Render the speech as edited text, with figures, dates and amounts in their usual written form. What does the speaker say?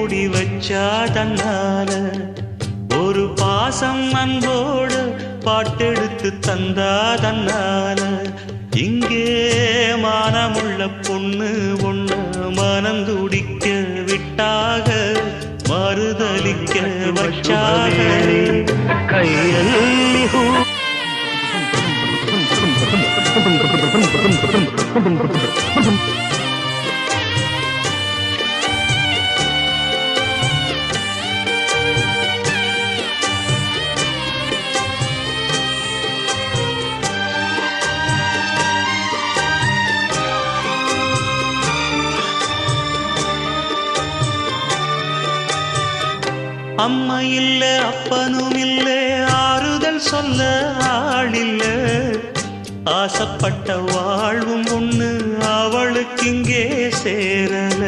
மூடி வச்சா தன்னால ஒரு பாசம் அன்போடு பாட்டெடுத்து தந்தா தன்னால இங்கே மானமுள்ள பொண்ணு ஒண்ணு மனம் துடிக்க விட்டாக மறுதலிக்க வச்சாக கையல்லி அம்மா இல்ல அப்பனும் இல்ல ஆறுதல் சொல்ல ஆளில்ல ஆசைப்பட்ட வாழ்வும் ஒண்ணு அவளுக்கு இங்கே சேரல